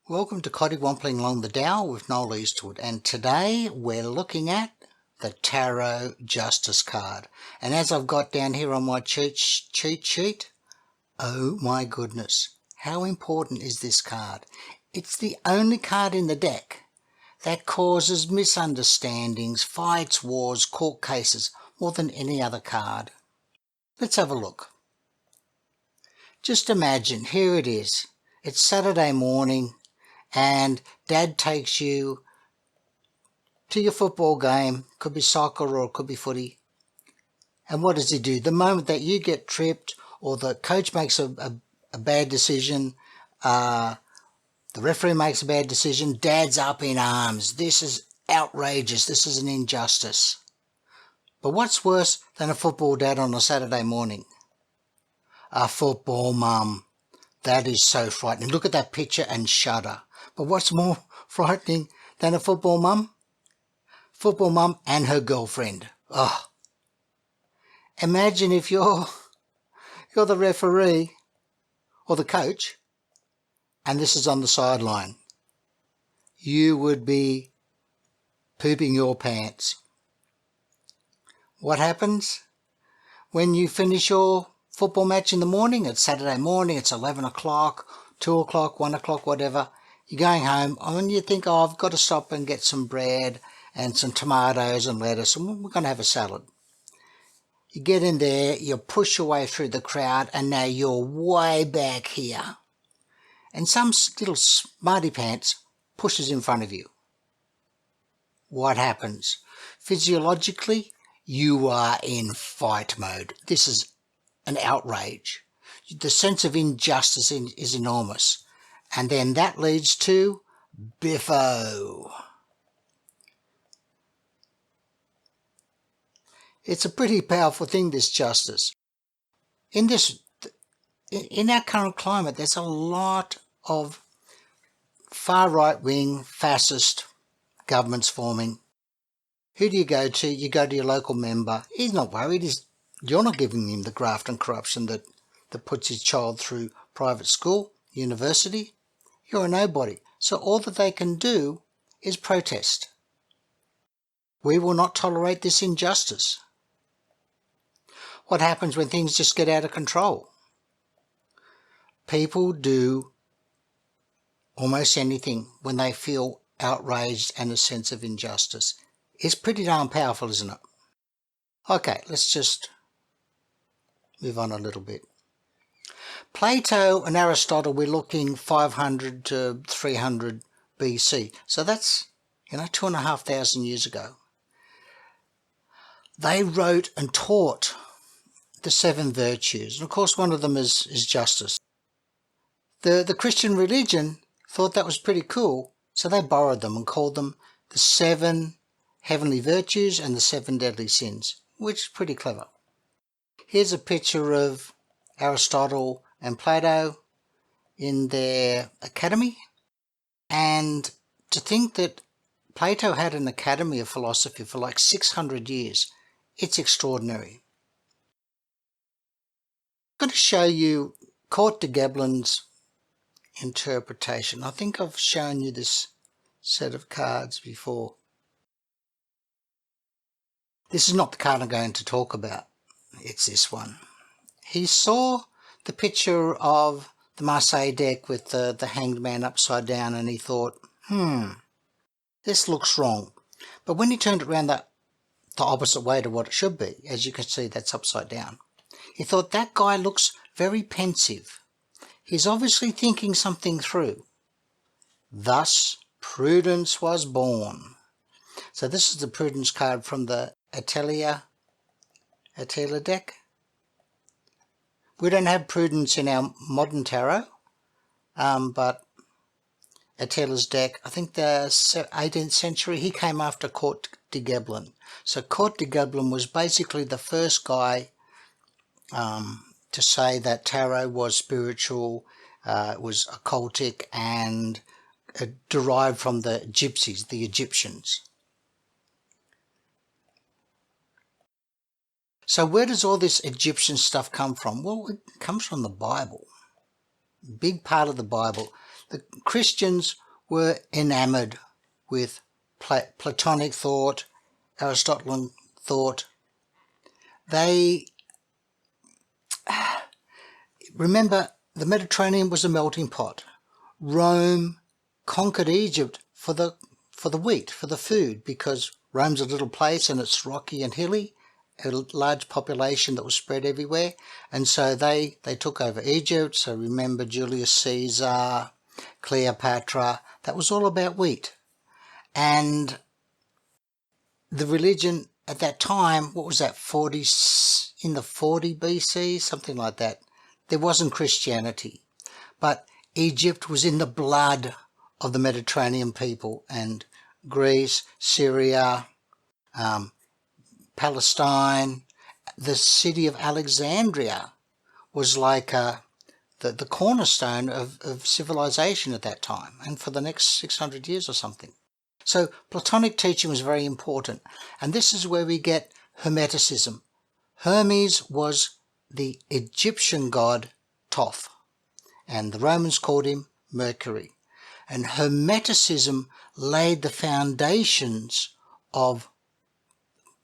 Welcome to Coddiwompling Along The Tao with Noel Eastwood, and today we're looking at the Tarot Justice card. And as I've got down here on my cheat sheet, oh my goodness, how important is this card? It's the only card in the deck that causes misunderstandings, fights, wars, court cases more than any other card. Let's have a look. Just imagine, here it is. It's Saturday morning, and Dad takes you to your football game. Could be soccer or it could be footy. And what does he do? The moment that you get tripped or the coach makes a bad decision, the referee makes a bad decision, Dad's up in arms. This is outrageous. This is an injustice. But what's worse than a football dad on a Saturday morning? A football mum. That is so frightening. Look at that picture and shudder. But what's more frightening than a football mum? Football mum and her girlfriend. Oh. Imagine if you're the referee or the coach and this is on the sideline. You would be pooping your pants. What happens when you finish your football match in the morning? It's Saturday morning, it's 11 o'clock, 2 o'clock, 1 o'clock, whatever. You're going home and you think, oh, I've got to stop and get some bread and some tomatoes and lettuce and we're going to have a salad. You get in there, you push your way through the crowd and now you're way back here. And some little smarty pants pushes in front of you. What happens? Physiologically, you are in fight mode. This is an outrage. The sense of injustice is enormous. And then that leads to biffo. It's a pretty powerful thing, this justice. In our current climate, there's a lot of far right-wing fascist governments forming. Who do you go to? You go to your local member. He's not worried. You're not giving him the graft and corruption that puts his child through private school, university. You're a nobody. So all that they can do is protest. We will not tolerate this injustice. What happens when things just get out of control? People do almost anything when they feel outraged and a sense of injustice. It's pretty darn powerful, isn't it? Okay, let's just move on a little bit. Plato and Aristotle, we're looking 500 to 300 BC. So that's, 2,500 years ago. They wrote and taught the 7 virtues. And of course, one of them is justice. The Christian religion thought that was pretty cool. So they borrowed them and called them the 7 heavenly virtues and the 7 deadly sins, which is pretty clever. Here's a picture of Aristotle and Plato in their academy. And to think that Plato had an academy of philosophy for like 600 years, it's extraordinary. I'm going to show you Court de Geblin's interpretation. I think I've shown you this set of cards before. This is not the card I'm going to talk about. It's this one. He saw the picture of the Marseille deck with the hanged man upside down and he thought, this looks wrong. But when he turned it around the opposite way to what it should be, as you can see, that's upside down, he thought that guy looks very pensive. He's obviously thinking something through. Thus, prudence was born. So this is the prudence card from the Atsrea deck. We don't have prudence in our modern tarot, but Atrea's deck, I think the 18th century, he came after Court de Geblin. So Court de Geblin was basically the first guy to say that tarot was spiritual, it was occultic, and derived from the gypsies, the Egyptians. So where does all this Egyptian stuff come from? Well, it comes from the Bible. Big part of the Bible. The Christians were enamored with Platonic thought, Aristotelian thought. They remember the Mediterranean was a melting pot. Rome conquered Egypt for the wheat, for the food, because Rome's a little place and it's rocky and hilly, a large population that was spread everywhere, and so they took over Egypt. So remember Julius Caesar, Cleopatra, that was all about wheat. And the religion at that time, what was that, in the 40 BC, something like that, there wasn't Christianity. But Egypt was in the blood of the Mediterranean people, and Greece, Syria, Palestine, the city of Alexandria was like the cornerstone of civilization at that time, and for the next 600 years or something. So Platonic teaching was very important, and this is where we get Hermeticism. Hermes was the Egyptian god Thoth, and the Romans called him Mercury. And Hermeticism laid the foundations of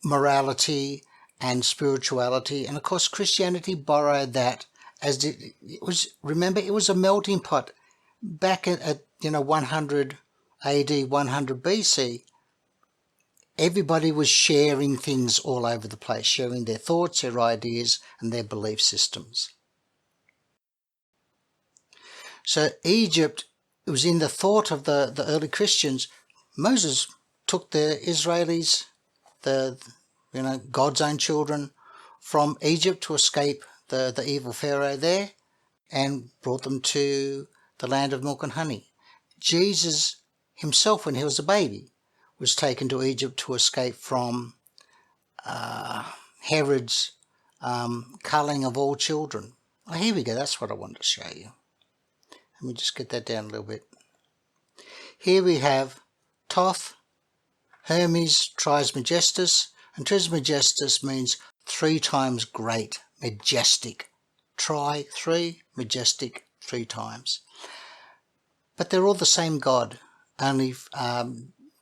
morality and spirituality, and of course Christianity borrowed that, as it was. Remember, it was a melting pot back at 100 AD, 100 BC. Everybody was sharing things all over the place, sharing their thoughts, their ideas, and their belief systems. So Egypt, it was in the thought of the early Christians. Moses took the Israelis, God's own children, from Egypt to escape the evil Pharaoh there, and brought them to the land of milk and honey. Jesus himself, when he was a baby, was taken to Egypt to escape from Herod's culling of all children. Oh, here we go. That's what I wanted to show you. Let me just get that down a little bit. Here we have Thoth, Hermes, Trismegistus, and Trismegistus means 3 times great, majestic. Tri, 3, majestic, 3 times. But they're all the same god, only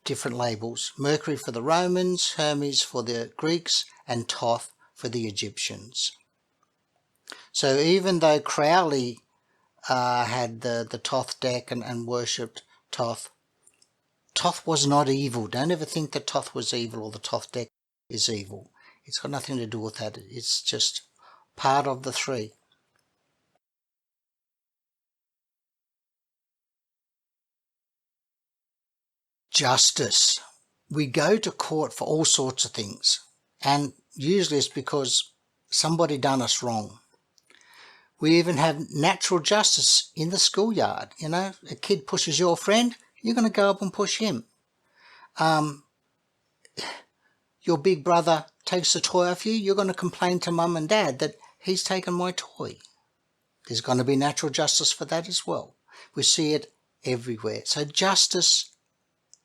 different labels. Mercury for the Romans, Hermes for the Greeks, and Thoth for the Egyptians. So even though Crowley had the Thoth deck and worshipped Thoth, Thoth was not evil. Don't ever think that Thoth was evil or the Thoth deck is evil. It's got nothing to do with that. It's just part of the 3. Justice. We go to court for all sorts of things, and usually it's because somebody done us wrong. We even have natural justice in the schoolyard. A kid pushes your friend, you're going to go up and push him. Your big brother takes a toy off you, you're going to complain to mum and dad that he's taken my toy. There's going to be natural justice for that as well. We see it everywhere. So justice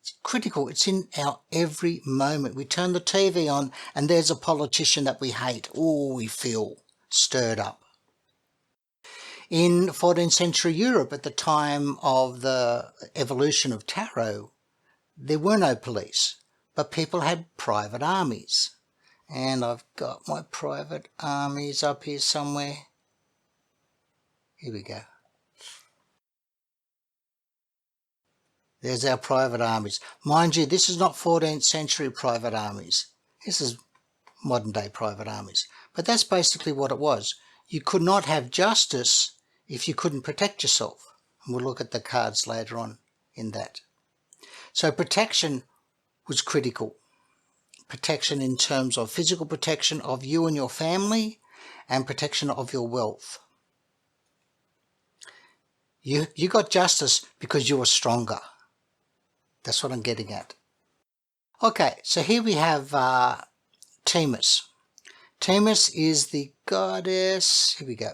is critical. It's in our every moment. We turn the TV on and there's a politician that we hate. Oh, we feel stirred up. In 14th century Europe, at the time of the evolution of tarot, there were no police, but people had private armies. And I've got my private armies up here somewhere. Here we go. There's our private armies. Mind you, this is not 14th century private armies. This is modern day private armies. But that's basically what it was. You could not have justice if you couldn't protect yourself. And we'll look at the cards later on in that. So protection was critical. Protection in terms of physical protection of you and your family, and protection of your wealth. You got justice because you were stronger. That's what I'm getting at. Okay, so here we have Themis. Themis is the goddess, here we go,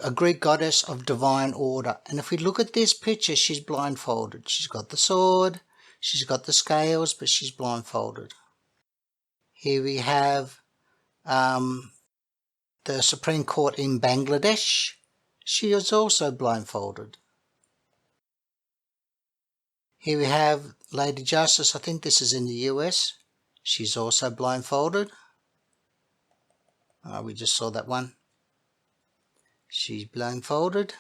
a Greek goddess of divine order. And if we look at this picture, she's blindfolded. She's got the sword, she's got the scales, but she's blindfolded. Here we have the Supreme Court in Bangladesh. She is also blindfolded. Here we have Lady Justice. I think this is in the US. She's also blindfolded. We just saw that one. She's blindfolded.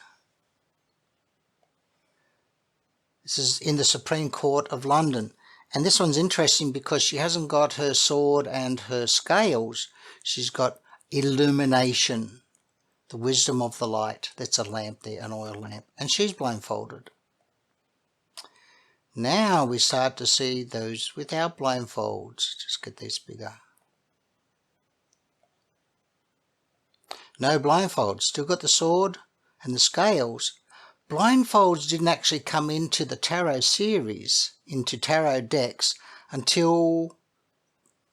This is in the Supreme Court of London. And this one's interesting because she hasn't got her sword and her scales. She's got illumination, the wisdom of the light. That's a lamp there, an oil lamp. And she's blindfolded. Now we start to see those without blindfolds. Just get this bigger. No blindfolds. Still got the sword and the scales. Blindfolds didn't actually come into the tarot series, into tarot decks, until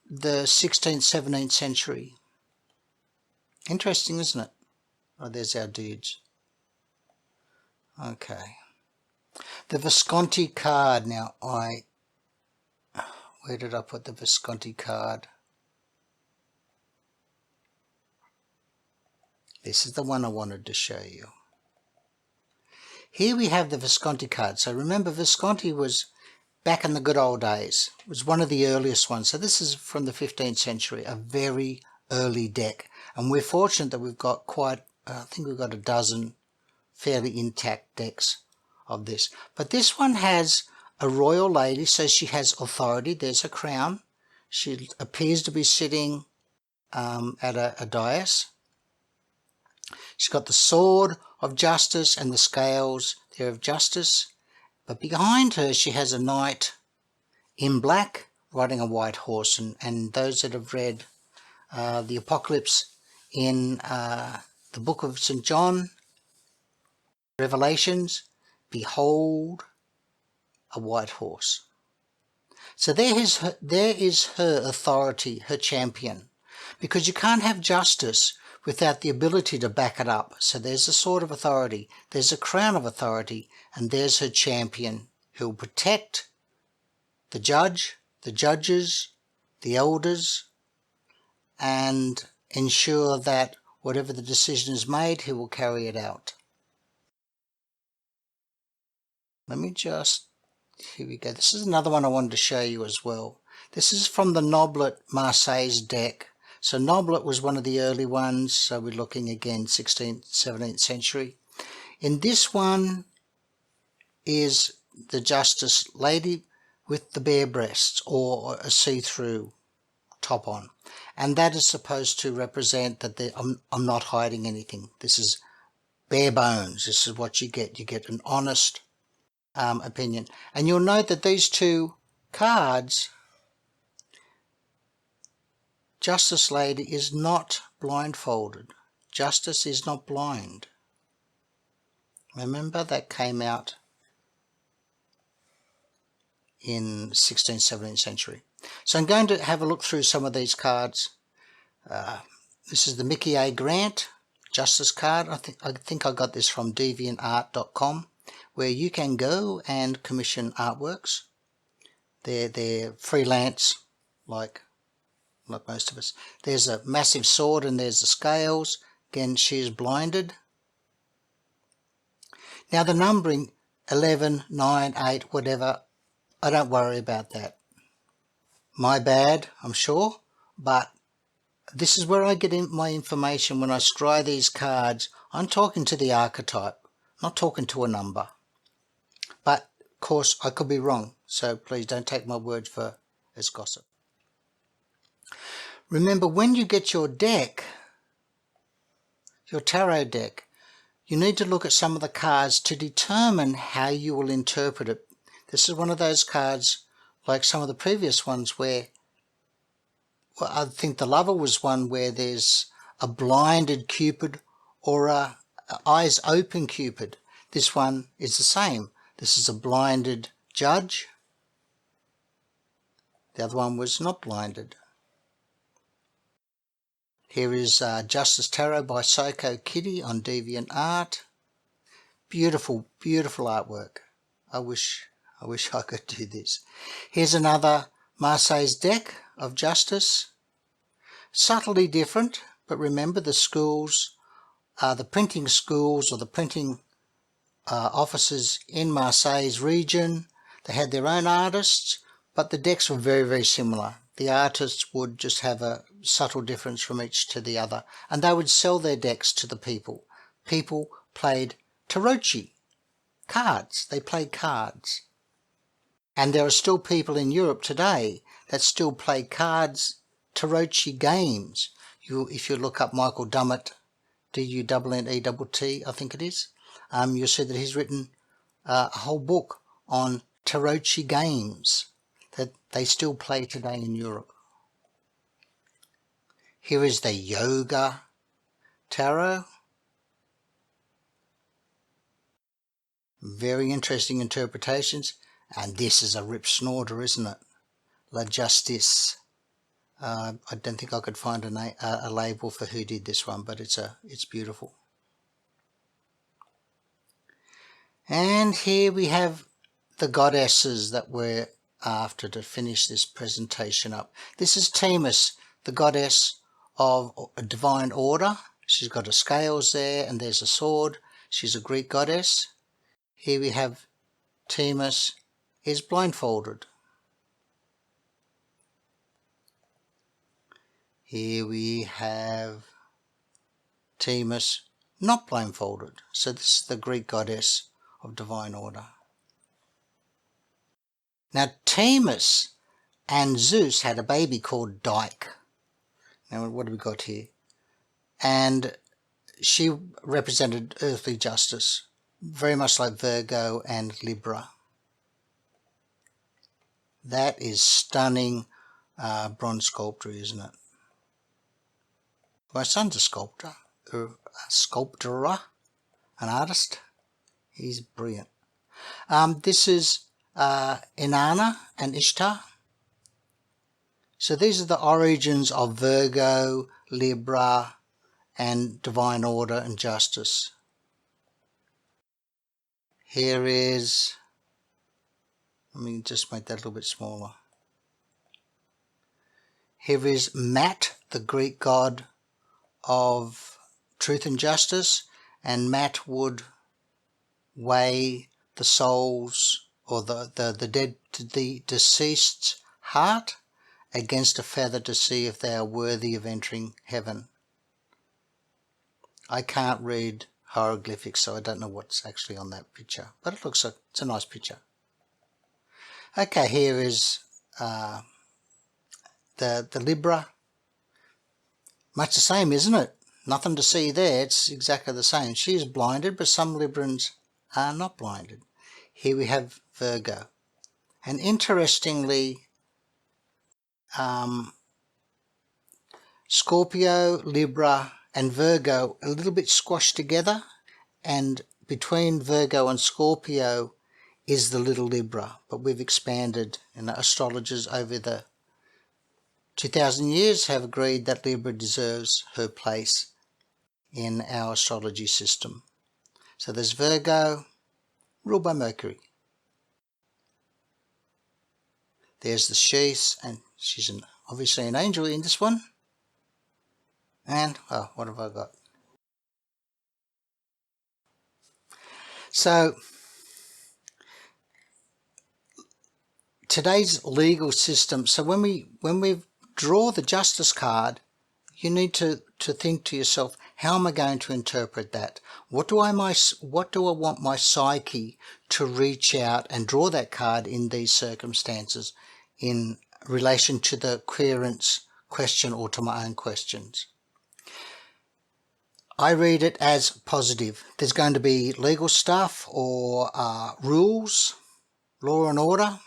the 16th, 17th century. Interesting, isn't it? Oh, there's our dudes. Okay. The Visconti card. Now, where did I put the Visconti card? This is the one I wanted to show you. Here we have the Visconti card. So remember, Visconti was back in the good old days. It was one of the earliest ones. So this is from the 15th century, a very early deck. And we're fortunate that we've got quite, I think we've got a dozen fairly intact decks of this. But this one has a royal lady, so she has authority. There's a crown. She appears to be sitting at a dais. She's got the sword of justice and the scales there of justice. But behind her she has a knight in black riding a white horse. And those that have read the Apocalypse in the book of St. John, Revelations, behold a white horse. So there is her authority, her champion. Because you can't have justice without the ability to back it up. So there's a sword of authority, there's a crown of authority, and there's her champion who will protect the judge, the judges, the elders, and ensure that whatever the decision is made, he will carry it out. Let me just, here we go. This is another one I wanted to show you as well. This is from the Noblet Marseilles deck. So Noblet was one of the early ones, so we're looking again 16th, 17th century. In this one is the Justice Lady with the bare breasts or a see-through top on. And that is supposed to represent that I'm not hiding anything. This is bare bones. This is what you get. You get an honest opinion. And you'll note that these two cards, Justice Lady is not blindfolded. Justice is not blind. Remember, that came out in 16th, 17th century. So I'm going to have a look through some of these cards. This is the Mickey A. Grant Justice card. I think I got this from deviantart.com, where you can go and commission artworks. They're freelance, like most of us. There's a massive sword and there's the scales. Again, she is blinded. Now the numbering 11, 9, 8, whatever, I don't worry about that. My bad, I'm sure, but this is where I get my information when I scry these cards. I'm talking to the archetype, not talking to a number. But of course I could be wrong, so please don't take my word for as gossip. Remember, when you get your deck, your tarot deck, you need to look at some of the cards to determine how you will interpret it. This is one of those cards, like some of the previous ones, where, well, I think the Lover was one where there's a blinded Cupid or a eyes open Cupid. This one is the same. This is a blinded Judge. The other one was not blinded. Here is Justice Tarot by Psycho Kitty on DeviantArt. Beautiful, beautiful artwork. I wish I could do this. Here's another Marseilles deck of Justice. Subtly different, but remember the schools, the printing schools or the printing offices in Marseilles region, They had their own artists, but the decks were very, very similar. The artists would just have a subtle difference from each to the other, and they would sell their decks to the people. People played tarocchi, cards. They played cards. And there are still people in Europe today that still play cards, tarocchi games. If you look up Michael Dummett, Dunnett, I think it is, you'll see that he's written a whole book on tarocchi games that they still play today in Europe. Here is the Yoga Tarot. Very interesting interpretations. And this is a rip snorter, isn't it? La Justice. I don't think I could find a label for who did this one, but it's beautiful. And here we have the goddesses that we're after to finish this presentation up. This is Themis, the goddess of a divine order. She's got her scales there, and there's a sword. She's a Greek goddess. Here we have Themis is blindfolded. Here we have Themis not blindfolded. So this is the Greek goddess of divine order. Now Themis and Zeus had a baby called Dike. Now what have we got here? And she represented earthly justice, very much like Virgo and Libra. That is stunning bronze sculpture, isn't it? My son's a sculptor, an artist. He's brilliant. This is Inanna and Ishtar. So these are the origins of Virgo, Libra, and divine order and justice. Here is, let me just make that a little bit smaller. Here is Maat, the Greek god of truth and justice, and Maat would weigh the souls or the deceased's heart against a feather to see if they are worthy of entering heaven. I can't read hieroglyphics, so I don't know what's actually on that picture, but it looks like it's a nice picture. Okay, here is the Libra. Much the same, isn't it? Nothing to see there. It's exactly the same. She is blinded, but some Librans are not blinded. Here we have Virgo. And interestingly, Scorpio, Libra, and Virgo a little bit squashed together, and between Virgo and Scorpio is the little Libra, but we've expanded, and astrologers over the 2,000 years have agreed that Libra deserves her place in our astrology system. So there's Virgo, ruled by Mercury. There's the sheath, and she's obviously an angel in this one. And, oh, what have I got? So, today's legal system, so when we draw the justice card, you need to think to yourself, how am I going to interpret that? What do I want my psyche to reach out and draw that card in these circumstances in relation to the querent's question or to my own questions? I read it as positive. There's going to be legal stuff or rules, law and order,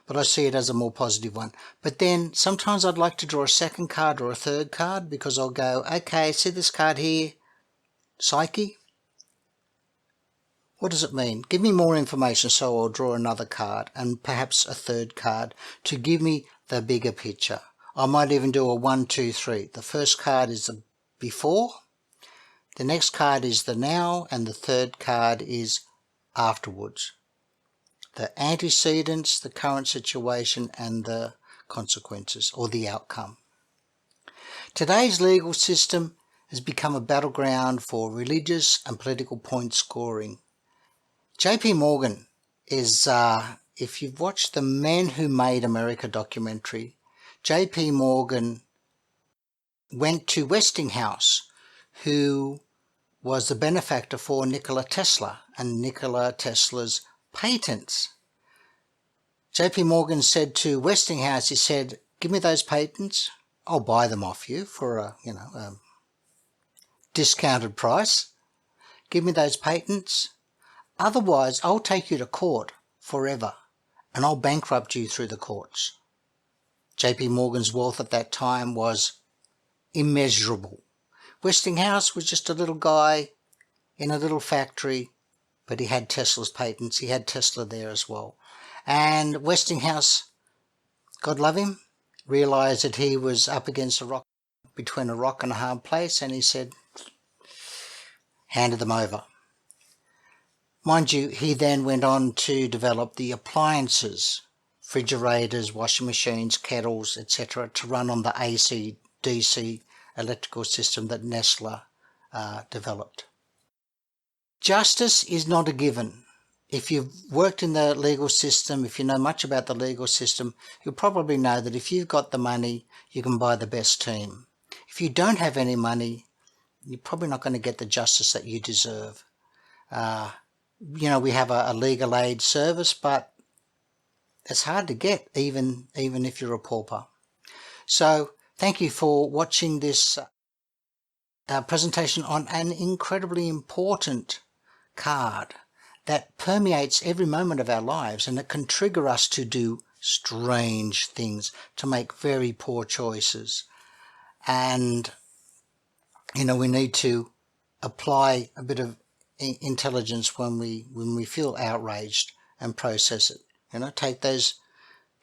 but I see it as a more positive one. But then sometimes I'd like to draw a second card or a third card, because I'll go, okay, see this card here, psyche? What does it mean? Give me more information, so I'll draw another card and perhaps a third card to give me the bigger picture. I might even do a 1, 2, 3. The first card is the before, the next card is the now, and the third card is afterwards. The antecedents, the current situation, and the consequences or the outcome. Today's legal system has become a battleground for religious and political point scoring. JP Morgan is if you've watched the Men Who Made America documentary, J.P. Morgan went to Westinghouse, who was the benefactor for Nikola Tesla and Nikola Tesla's patents. J.P. Morgan said to Westinghouse, he said, "Give me those patents. I'll buy them off you for a discounted price. Give me those patents. Otherwise, I'll take you to court forever and I'll bankrupt you through the courts." J.P. Morgan's wealth at that time was immeasurable. Westinghouse was just a little guy in a little factory, but he had Tesla's patents. He had Tesla there as well. And Westinghouse, God love him, realized that he was up against between a rock and a hard place, and he said, handed them over. Mind you, he then went on to develop the appliances, refrigerators, washing machines, kettles, etc., to run on the AC, DC electrical system that Nestle developed. Justice is not a given. If you've worked in the legal system, if you know much about the legal system, you'll probably know that if you've got the money, you can buy the best team. If you don't have any money, you're probably not going to get the justice that you deserve. We have a legal aid service, but it's hard to get, even if you're a pauper. So thank you for watching this presentation on an incredibly important card that permeates every moment of our lives, and it can trigger us to do strange things, to make very poor choices. And, we need to apply a bit of intelligence when we feel outraged and process it. Take those,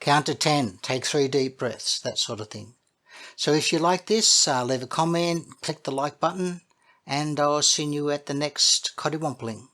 count to 10, take 3 deep breaths, that sort of thing. So if you like this, leave a comment, click the like button, and I'll see you at the next Coddiwompling.